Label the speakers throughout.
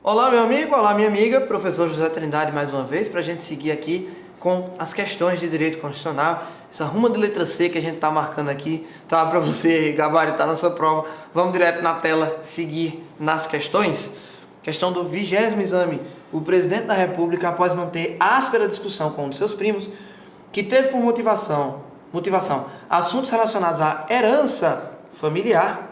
Speaker 1: Olá, meu amigo, olá, minha amiga, professor José Trindade mais uma vez, para a gente seguir aqui com as questões de direito constitucional, essa ruma de letra C que a gente está marcando aqui, tá? Para você gabaritar na sua prova. Vamos direto na tela seguir nas questões. Questão do 20º exame. O presidente da República, após manter áspera discussão com um de seus primos, que teve por motivação assuntos relacionados à herança familiar,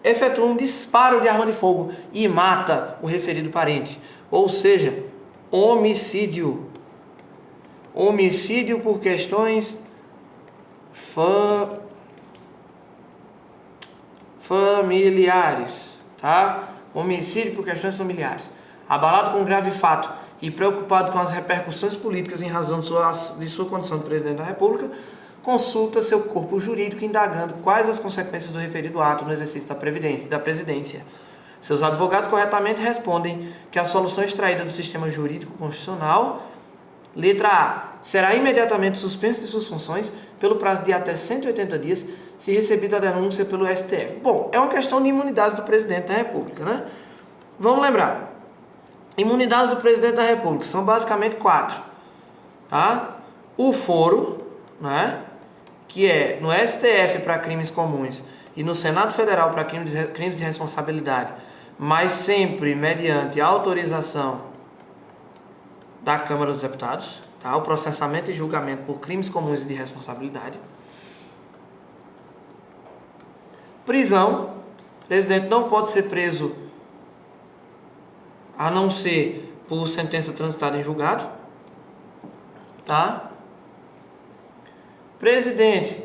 Speaker 1: efetua um disparo de arma de fogo e mata o referido parente. Ou seja, homicídio. Homicídio por questões familiares, tá? Homicídio por questões familiares. Abalado com um grave fato e preocupado com as repercussões políticas em razão de sua condição de presidente da República, consulta seu corpo jurídico indagando quais as consequências do referido ato no exercício da presidência. Seus advogados corretamente respondem que a solução extraída do sistema jurídico constitucional, letra A, será imediatamente suspenso de suas funções pelo prazo de até 180 dias, se recebida a denúncia pelo STF. Bom, é uma questão de imunidades do presidente da República, né? Vamos lembrar. Imunidades do presidente da República são basicamente 4, tá? O foro, né? Que é no STF para crimes comuns e no Senado Federal para crimes de responsabilidade, mas sempre mediante autorização da Câmara dos Deputados, tá? O processamento e julgamento por crimes comuns e de responsabilidade. Prisão. O presidente não pode ser preso a não ser por sentença transitada em julgado, tá? Presidente.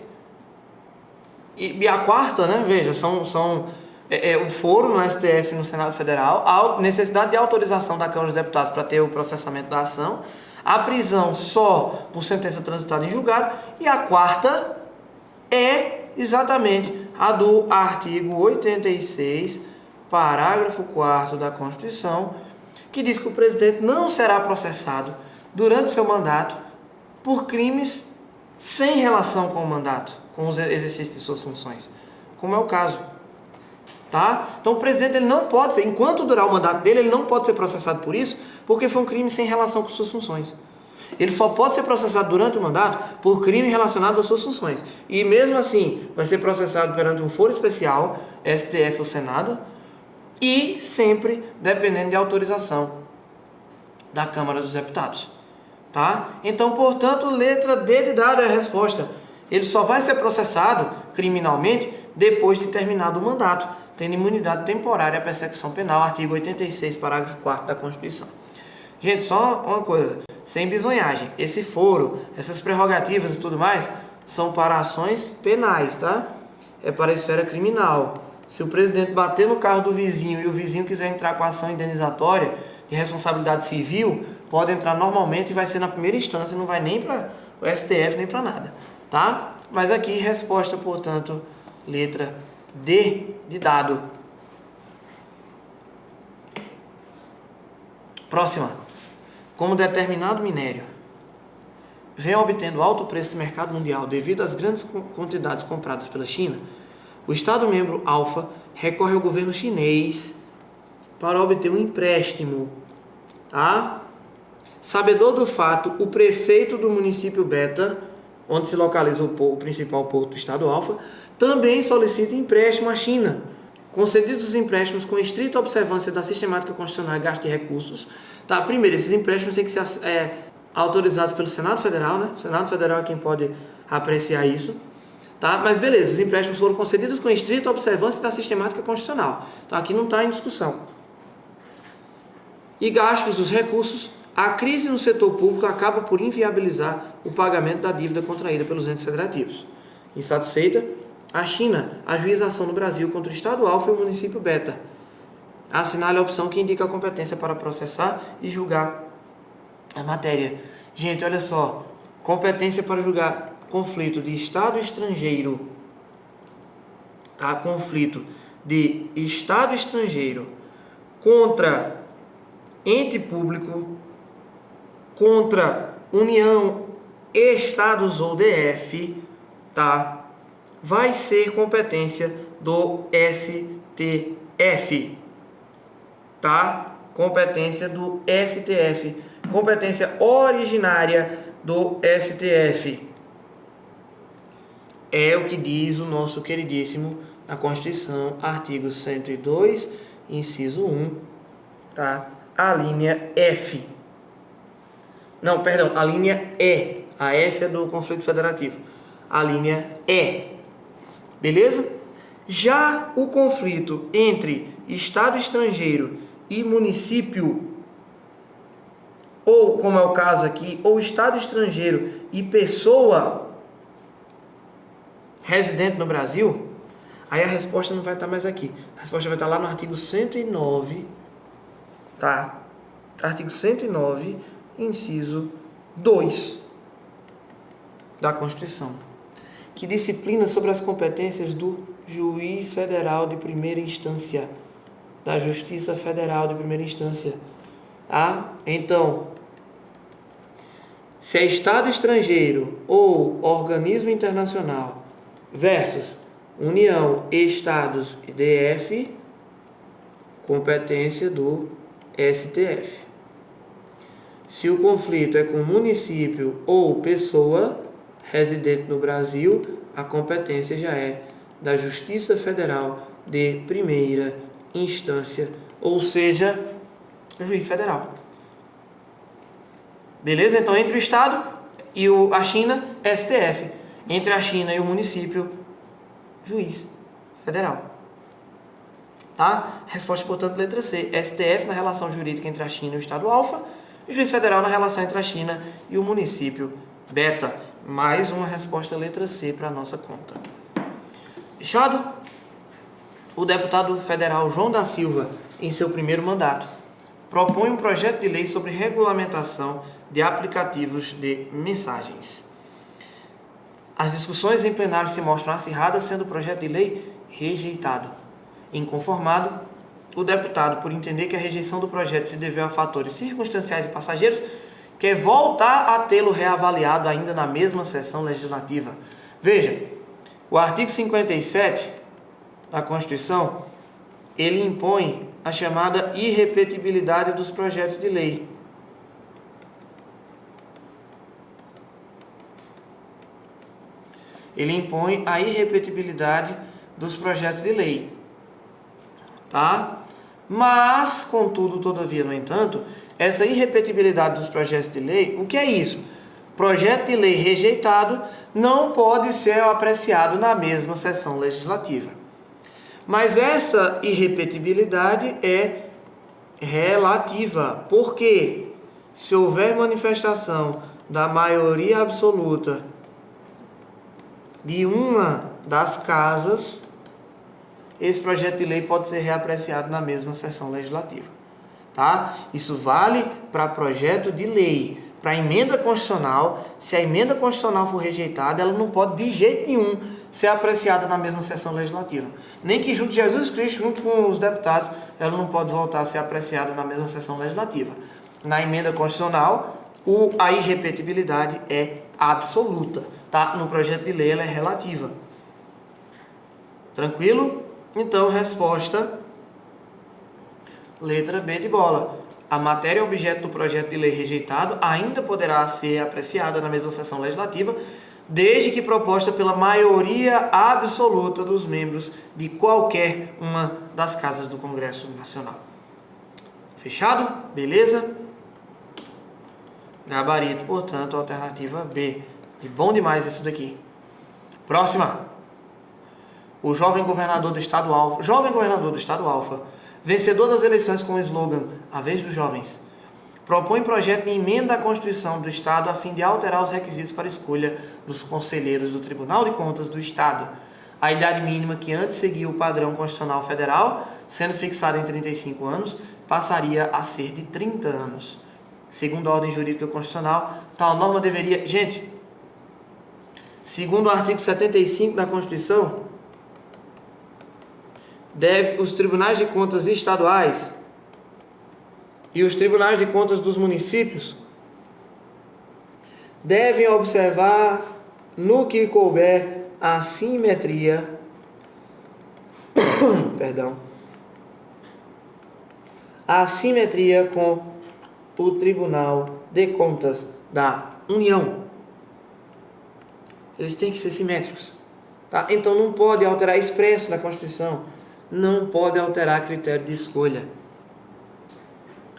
Speaker 1: E a quarta, né? Veja, o foro no STF e no Senado Federal, a necessidade de autorização da Câmara dos Deputados para ter o processamento da ação, a prisão só por sentença transitada em julgado, e a quarta é exatamente a do artigo 86, parágrafo 4º da Constituição, que diz que o presidente não será processado durante seu mandato por crimes sem relação com o mandato, com o exercício de suas funções, como é o caso, tá? Então o presidente ele não pode ser, enquanto durar o mandato dele, ele não pode ser processado por isso, porque foi um crime sem relação com suas funções. Ele só pode ser processado durante o mandato por crimes relacionados às suas funções. E mesmo assim, vai ser processado perante um foro especial, STF ou Senado, e sempre dependendo de autorização da Câmara dos Deputados. Tá? Então, portanto, letra D de dado é a resposta. Ele só vai ser processado criminalmente depois de terminado o mandato, tendo imunidade temporária à persecução penal, artigo 86, parágrafo 4º da Constituição. Gente, só uma coisa, sem bisonhagem, esse foro, essas prerrogativas e tudo mais, são para ações penais, tá? É para a esfera criminal. Se o presidente bater no carro do vizinho e o vizinho quiser entrar com ação indenizatória de responsabilidade civil, pode entrar normalmente e vai ser na primeira instância, não vai nem para o STF nem para nada, tá? Mas aqui, resposta, portanto, letra D de dado. Próxima. Como determinado minério vem obtendo alto preço de mercado mundial devido às grandes quantidades compradas pela China, o Estado-membro alfa recorre ao governo chinês para obter um empréstimo, tá? Sabedor do fato, o prefeito do município beta, onde se localiza o principal porto do Estado alfa, também solicita empréstimo à China. Concedidos os empréstimos com estrita observância da sistemática constitucional e gasto de recursos, tá? Primeiro, esses empréstimos têm que ser autorizados pelo Senado Federal, né? O Senado Federal é quem pode apreciar isso. Tá? Mas beleza, os empréstimos foram concedidos com estrita observância da sistemática constitucional. Então aqui não está em discussão. E gastos dos recursos, a crise no setor público acaba por inviabilizar o pagamento da dívida contraída pelos entes federativos. Insatisfeita, a China ajuiza a ação no Brasil contra o Estado alfa e o município beta. Assinale a opção que indica a competência para processar e julgar a matéria. Gente, olha só, competência para julgar conflito de Estado estrangeiro, tá? Conflito de Estado estrangeiro contra ente público, contra União, Estados ou DF, tá? Vai ser competência do STF, tá? Competência do STF, competência originária do STF. É o que diz o nosso queridíssimo na Constituição, artigo 102, inciso 1, tá? A linha F. Não, perdão, a linha E. A F é do conflito federativo. A linha E. Beleza? Já o conflito entre Estado estrangeiro e município, ou como é o caso aqui, ou Estado estrangeiro e pessoa residente no Brasil, aí a resposta não vai estar mais aqui. A resposta vai estar lá no artigo 109, tá? Artigo 109, inciso 2 da Constituição, que disciplina sobre as competências do juiz federal de primeira instância, da Justiça Federal de primeira instância, tá? Então, se é Estado estrangeiro ou organismo internacional versus União, Estados e DF, competência do STF. Se o conflito é com município ou pessoa residente no Brasil, a competência já é da Justiça Federal de primeira instância, ou seja, juiz federal. Beleza? Então, entre o Estado e a China, STF. Entre a China e o município, juiz federal. Tá? Resposta, portanto, letra C. STF na relação jurídica entre a China e o Estado alfa. Juiz federal na relação entre a China e o município beta. Mais uma resposta letra C para a nossa conta. Fechado? O deputado federal João da Silva, em seu primeiro mandato, propõe um projeto de lei sobre regulamentação de aplicativos de mensagens. As discussões em plenário se mostram acirradas, sendo o projeto de lei rejeitado. Inconformado, o deputado, por entender que a rejeição do projeto se deveu a fatores circunstanciais e passageiros, quer voltar a tê-lo reavaliado ainda na mesma sessão legislativa. Veja, o artigo 57 da Constituição, ele impõe a chamada irrepetibilidade dos projetos de lei. Ele impõe a irrepetibilidade dos projetos de lei, tá? Mas, contudo, todavia, no entanto, essa irrepetibilidade dos projetos de lei, o que é isso? Projeto de lei rejeitado não pode ser apreciado na mesma sessão legislativa. Mas essa irrepetibilidade é relativa, porque se houver manifestação da maioria absoluta de uma das casas, esse projeto de lei pode ser reapreciado na mesma sessão legislativa, tá? Isso vale para projeto de lei. Para emenda constitucional, se a emenda constitucional for rejeitada, ela não pode de jeito nenhum ser apreciada na mesma sessão legislativa. Nem que junto de Jesus Cristo, junto com os deputados, ela não pode voltar a ser apreciada na mesma sessão legislativa. Na emenda constitucional, a irrepetibilidade é absoluta, tá? No projeto de lei ela é relativa. Tranquilo? Então, resposta, letra B de bola. A matéria objeto do projeto de lei rejeitado ainda poderá ser apreciada na mesma sessão legislativa, desde que proposta pela maioria absoluta dos membros de qualquer uma das casas do Congresso Nacional. Fechado? Beleza? Gabarito, portanto, alternativa B. E bom demais isso daqui. Próxima. O jovem governador do Estado Alfa, vencedor das eleições com o slogan A Vez dos Jovens, propõe projeto de emenda à Constituição do Estado a fim de alterar os requisitos para escolha dos conselheiros do Tribunal de Contas do Estado. A idade mínima que antes seguia o padrão constitucional federal, sendo fixada em 35 anos, passaria a ser de 30 anos. Segundo a ordem jurídica constitucional, tal norma deveria... Gente, segundo o artigo 75 da Constituição, os tribunais de contas estaduais e os tribunais de contas dos municípios devem observar, no que couber, a simetria Perdão. A simetria com o Tribunal de Contas da União. Eles têm que ser simétricos. Tá? Então não pode alterar expresso na Constituição. Não pode alterar critério de escolha.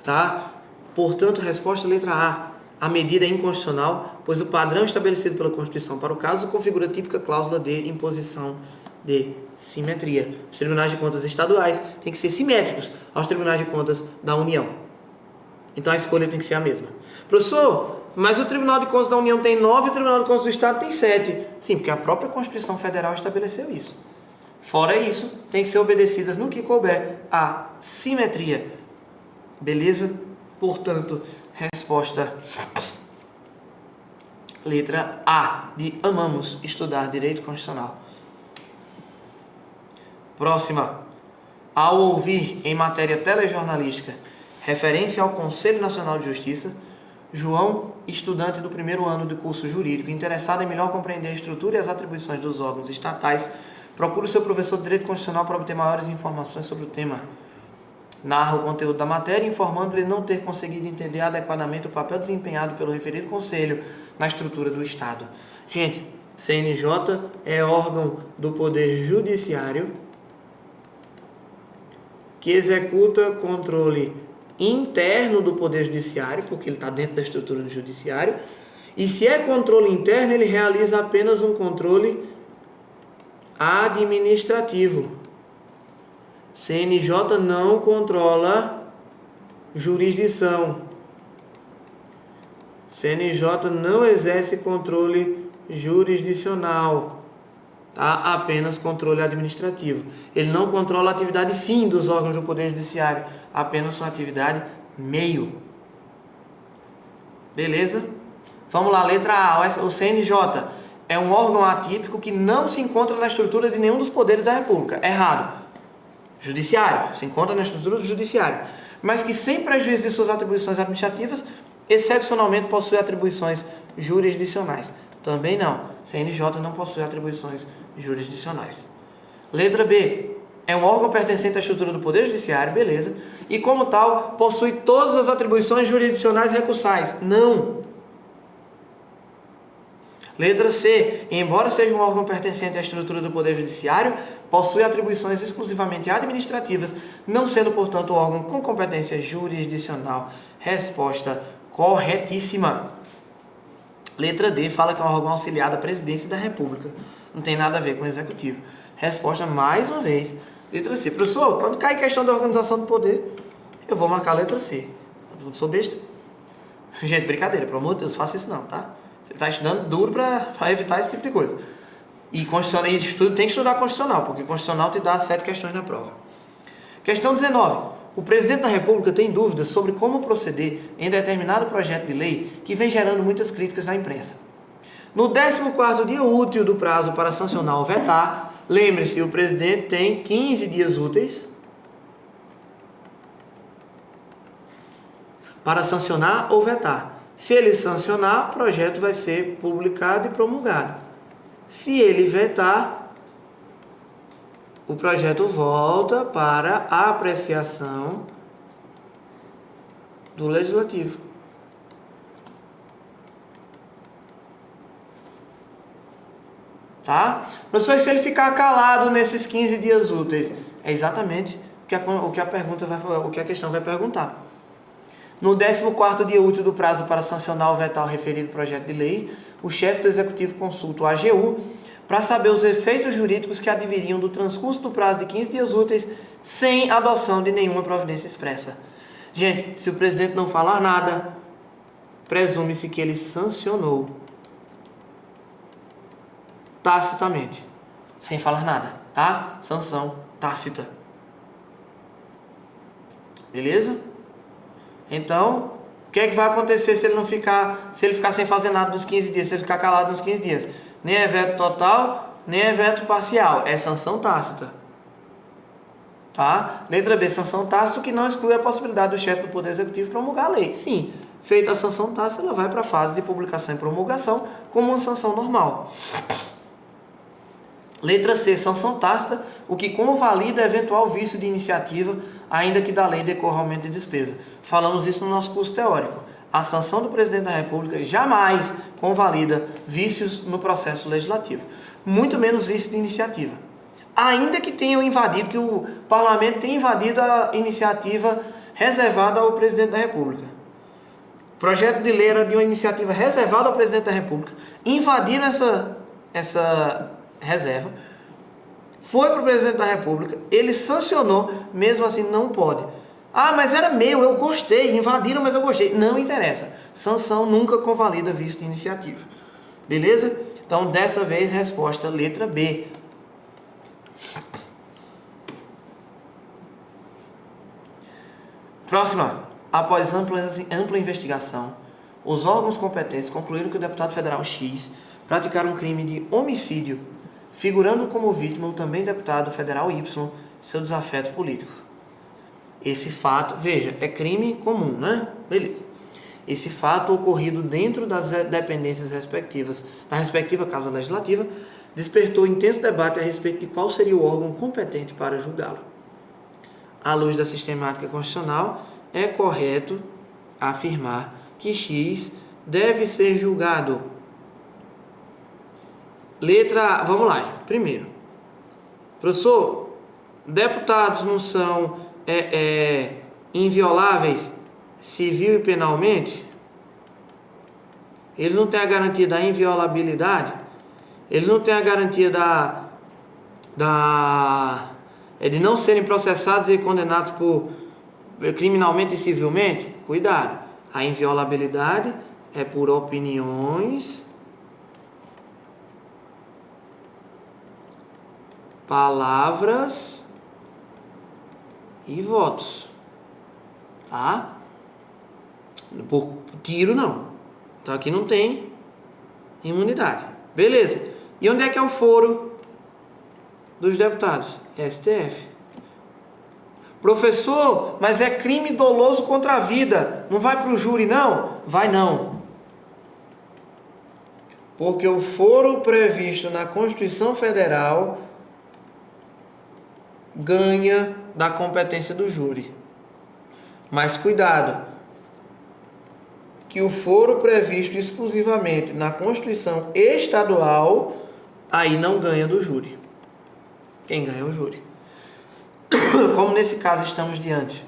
Speaker 1: Tá? Portanto, resposta letra A. A medida é inconstitucional, pois o padrão estabelecido pela Constituição para o caso configura a típica cláusula de imposição de simetria. Os tribunais de contas estaduais têm que ser simétricos aos tribunais de contas da União. Então a escolha tem que ser a mesma. Professor, mas o Tribunal de Contas da União tem 9 e o Tribunal de Contas do Estado tem 7. Sim, porque a própria Constituição Federal estabeleceu isso. Fora isso, tem que ser obedecidas no que couber a simetria. Beleza? Portanto, resposta letra A, de amamos estudar direito constitucional. Próxima. Ao ouvir em matéria telejornalística referência ao Conselho Nacional de Justiça, João, estudante do primeiro ano do curso jurídico, interessado em melhor compreender a estrutura e as atribuições dos órgãos estatais, procura o seu professor de direito constitucional para obter maiores informações sobre o tema. Narra o conteúdo da matéria, informando-lhe não ter conseguido entender adequadamente o papel desempenhado pelo referido conselho na estrutura do Estado. Gente, CNJ é órgão do Poder Judiciário que executa controle interno do Poder Judiciário, porque ele está dentro da estrutura do Judiciário, e se é controle interno, ele realiza apenas um controle administrativo. CNJ não controla jurisdição. CNJ não exerce controle jurisdicional. Tá? Apenas controle administrativo. Ele não controla a atividade fim dos órgãos do Poder Judiciário, apenas sua atividade meio. Beleza? Vamos lá, letra A. O CNJ é um órgão atípico que não se encontra na estrutura de nenhum dos poderes da República. Errado. Judiciário, se encontra na estrutura do Judiciário, mas que sem prejuízo de suas atribuições administrativas, excepcionalmente possui atribuições jurisdicionais. Também não. CNJ não possui atribuições jurisdicionais. Letra B. É um órgão pertencente à estrutura do Poder Judiciário, beleza. E como tal, possui todas as atribuições jurisdicionais recursais. Não. Letra C. Embora seja um órgão pertencente à estrutura do Poder Judiciário, possui atribuições exclusivamente administrativas, não sendo, portanto, órgão com competência jurisdicional. Resposta corretíssima. Letra D fala que é um órgão auxiliar da Presidência da República. Não tem nada a ver com o Executivo. Resposta, mais uma vez, letra C. Professor, quando cai questão da organização do poder, eu vou marcar a letra C. Eu sou besta. Gente, brincadeira, pelo amor de Deus, não faça isso não, tá? Você está estudando duro para evitar esse tipo de coisa. E tem que estudar constitucional, porque constitucional te dá 7 questões na prova. Questão 19. O presidente da República tem dúvidas sobre como proceder em determinado projeto de lei que vem gerando muitas críticas na imprensa. No 14º dia útil do prazo para sancionar ou vetar, lembre-se, o presidente tem 15 dias úteis para sancionar ou vetar. Se ele sancionar, o projeto vai ser publicado e promulgado. Se ele vetar, o projeto volta para a apreciação do Legislativo. Tá? Professor, se ele ficar calado nesses 15 dias úteis, é exatamente o que a questão vai perguntar. No 14º dia útil do prazo para sancionar ou vetar o referido projeto de lei, o chefe do Executivo consulta o AGU para saber os efeitos jurídicos que adviriam do transcurso do prazo de 15 dias úteis sem adoção de nenhuma providência expressa. Gente, se o presidente não falar nada, presume-se que ele sancionou tacitamente, sem falar nada, tá? Sanção tácita. Beleza? Então, o que é que vai acontecer se ele ficar sem fazer nada nos 15 dias, se ele ficar calado nos 15 dias? Nem é veto total, nem é veto parcial, é sanção tácita. Tá? Letra B, sanção tácita, que não exclui a possibilidade do chefe do Poder Executivo promulgar a lei. Sim, feita a sanção tácita, ela vai para a fase de publicação e promulgação como uma sanção normal. Letra C, sanção tácita, o que convalida eventual vício de iniciativa, ainda que da lei decorra aumento de despesa. Falamos isso no nosso curso teórico. A sanção do presidente da República jamais convalida vícios no processo legislativo, muito menos vício de iniciativa. Ainda que tenham invadido, que o parlamento tenha invadido a iniciativa reservada ao presidente da República. Projeto de lei era de uma iniciativa reservada ao presidente da República, invadiram essa reserva, foi para o presidente da República, ele sancionou, mesmo assim não pode. Ah, mas era meu, eu gostei, invadiram, mas eu gostei. Não interessa, sanção nunca convalida vício de iniciativa. Beleza? Então, dessa vez, resposta letra B. Próxima. Após ampla investigação, os órgãos competentes concluíram que o deputado federal X praticaram um crime de homicídio, figurando como vítima o também deputado federal Y, seu desafeto político. Esse fato, veja, é crime comum, né? Beleza. Esse fato ocorrido dentro das dependências respectivas, da respectiva Casa Legislativa, despertou intenso debate a respeito de qual seria o órgão competente para julgá-lo. À luz da sistemática constitucional, é correto afirmar que X deve ser julgado. Letra A, vamos lá, gente. Primeiro, professor, deputados não são invioláveis civil e penalmente? Eles não têm a garantia da inviolabilidade? Eles não têm a garantia de não serem processados e condenados criminalmente e civilmente? Cuidado, a inviolabilidade é por opiniões, palavras e votos, tá? Por tiro não. Então aqui não tem imunidade. Beleza. E onde é que é o foro dos deputados? STF. Professor, mas é crime doloso contra a vida. Não vai para o júri não? Vai não. Porque o foro previsto na Constituição Federal ganha da competência do júri. Mas cuidado, que o foro previsto exclusivamente na Constituição Estadual, aí não ganha do júri. Quem ganha é o júri. Como nesse caso estamos diante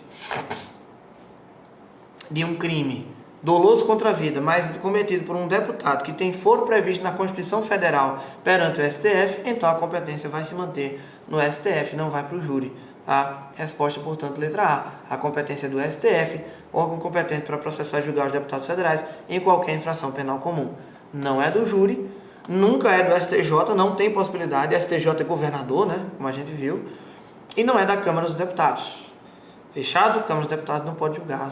Speaker 1: de um crime doloso contra a vida, mas cometido por um deputado que tem foro previsto na Constituição Federal perante o STF, então a competência vai se manter no STF, não vai para o júri. A resposta, portanto, letra A. A competência é do STF, órgão competente para processar e julgar os deputados federais em qualquer infração penal comum. Não é do júri, nunca é do STJ, não tem possibilidade. STJ é governador, né? Como a gente viu. E não é da Câmara dos Deputados. Fechado? A Câmara dos Deputados não pode julgar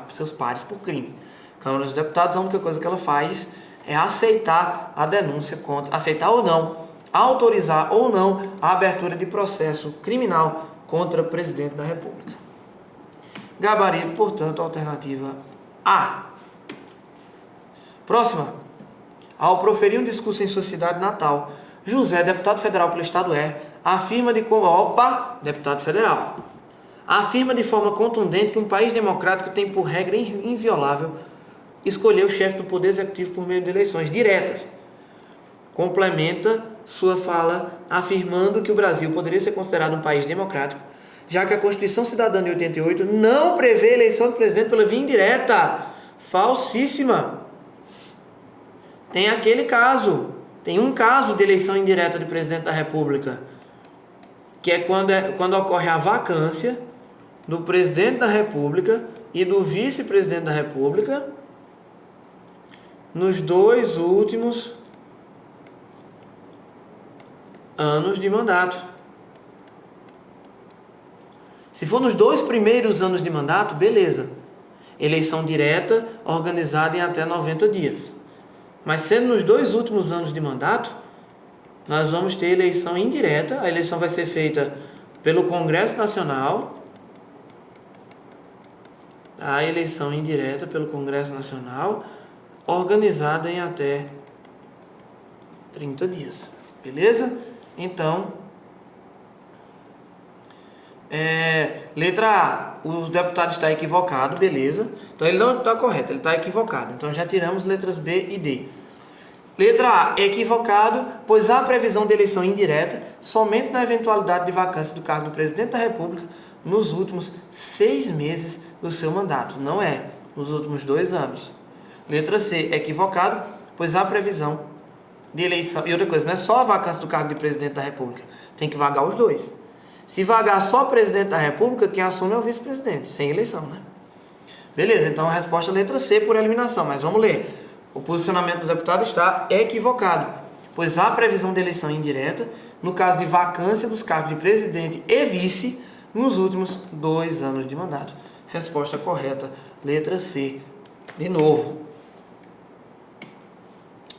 Speaker 1: seus pares por crime. A Câmara dos Deputados, a única coisa que ela faz é aceitar a denúncia contra... Aceitar ou não, autorizar ou não a abertura de processo criminal contra o presidente da República. Gabarito, portanto, alternativa A. Próxima. Ao proferir um discurso em sua cidade natal, José, deputado federal pelo estado E, afirma deputado federal, afirma de forma contundente que um país democrático tem por regra inviolável escolher o chefe do poder executivo por meio de eleições diretas. Complementa sua fala afirmando que o Brasil poderia ser considerado um país democrático, já que a Constituição Cidadã de 88 não prevê eleição do presidente pela via indireta. Falsíssima. Tem aquele caso, tem um caso de eleição indireta de presidente da República, que é quando ocorre a vacância do presidente da República e do vice-presidente da República nos 2 últimos anos de mandato. Se for nos 2 primeiros anos de mandato, beleza. Eleição direta organizada em até 90 dias. Mas sendo nos 2 últimos anos de mandato, nós vamos ter eleição indireta. A eleição vai ser feita pelo Congresso Nacional. A eleição indireta pelo Congresso Nacional, organizada em até 30 dias. Beleza? Então, letra A, os deputados está equivocado, beleza. Então ele não está correto, ele está equivocado. Então já tiramos letras B e D. Letra A, equivocado, pois há previsão de eleição indireta somente na eventualidade de vacância do cargo do presidente da República nos últimos 6 meses do seu mandato. Não é, nos últimos 2 anos. Letra C, equivocado, pois há previsão de eleição. E outra coisa, não é só a vacância do cargo de presidente da República, tem que vagar os dois. Se vagar só o presidente da República, quem assume é o vice-presidente, sem eleição, né? Beleza, então a resposta é letra C por eliminação, mas vamos ler. O posicionamento do deputado está equivocado, pois há previsão de eleição indireta no caso de vacância dos cargos de presidente e vice nos últimos 2 anos de mandato. Resposta correta, letra C. De novo.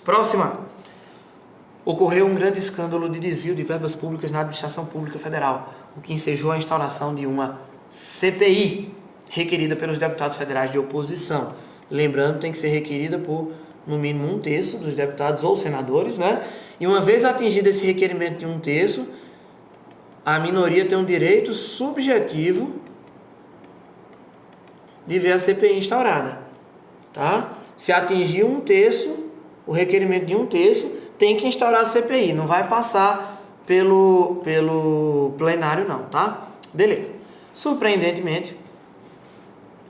Speaker 1: Próxima. Ocorreu um grande escândalo de desvio de verbas públicas na administração pública federal, o que ensejou a instauração de uma CPI, requerida pelos deputados federais de oposição. Lembrando, tem que ser requerida por, no mínimo, 1/3 dos deputados ou senadores, né? E uma vez atingido esse requerimento de 1/3, a minoria tem um direito subjetivo de ver a CPI instaurada, tá? Se atingir 1/3, o requerimento de 1/3, tem que instaurar a CPI, não vai passar pelo plenário não, tá? Beleza. Surpreendentemente,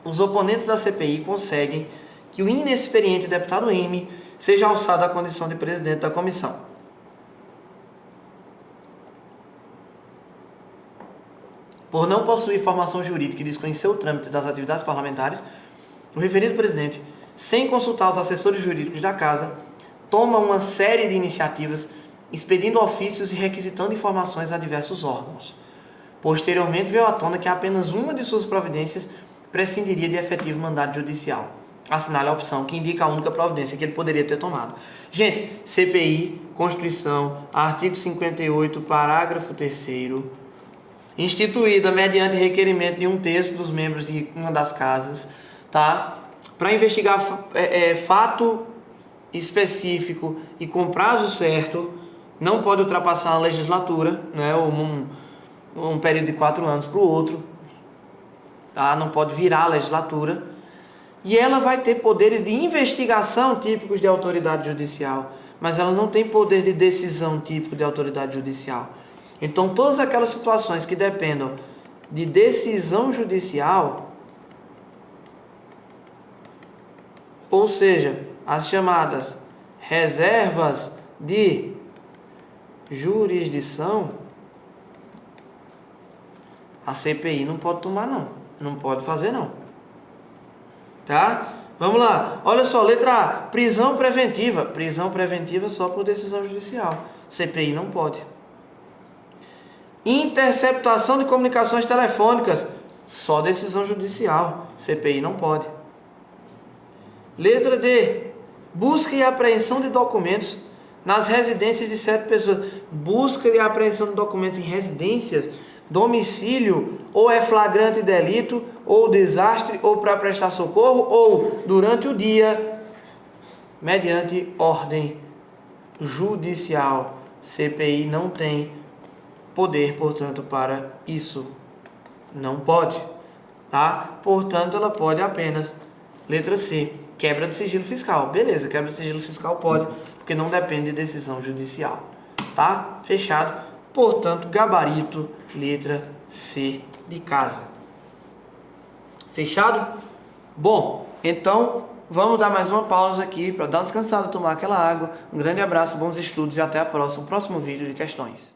Speaker 1: os oponentes da CPI conseguem que o inexperiente deputado Ime seja alçado à condição de presidente da comissão. Por não possuir formação jurídica e desconhecer o trâmite das atividades parlamentares, o referido presidente, sem consultar os assessores jurídicos da Casa, toma uma série de iniciativas, expedindo ofícios e requisitando informações a diversos órgãos. Posteriormente, veio à tona que apenas uma de suas providências prescindiria de efetivo mandado judicial. Assinale a opção que indica a única providência que ele poderia ter tomado. Gente, CPI, Constituição, artigo 58, parágrafo 3º, instituída mediante requerimento de 1/3 dos membros de uma das casas, tá? Para investigar fato específico e com prazo certo, não pode ultrapassar a legislatura, né? Ou um período de 4 anos para o outro, tá? Não pode virar a legislatura. E ela vai ter poderes de investigação típicos de autoridade judicial, mas ela não tem poder de decisão típico de autoridade judicial. Então, todas aquelas situações que dependam de decisão judicial, ou seja, as chamadas reservas de jurisdição, a CPI não pode tomar não, não pode fazer não, tá? Vamos lá, olha só, letra A, prisão preventiva só por decisão judicial, CPI não pode. Interceptação de comunicações telefônicas, só decisão judicial, CPI não pode. Letra D, busca e apreensão de documentos nas residências de 7 pessoas. Busca e apreensão de documentos em residências, domicílio, ou é flagrante delito, ou desastre, ou para prestar socorro, ou durante o dia, mediante ordem judicial. CPI não tem poder, portanto, para isso. Não pode, tá? Portanto, ela pode apenas, letra C, quebra de sigilo fiscal. Beleza, quebra de sigilo fiscal pode, porque não depende de decisão judicial, tá? Fechado. Portanto, gabarito, letra C de casa. Fechado? Bom, então vamos dar mais uma pausa aqui para dar uma descansada, tomar aquela água. Um grande abraço, bons estudos e até a próxima, próximo vídeo de questões.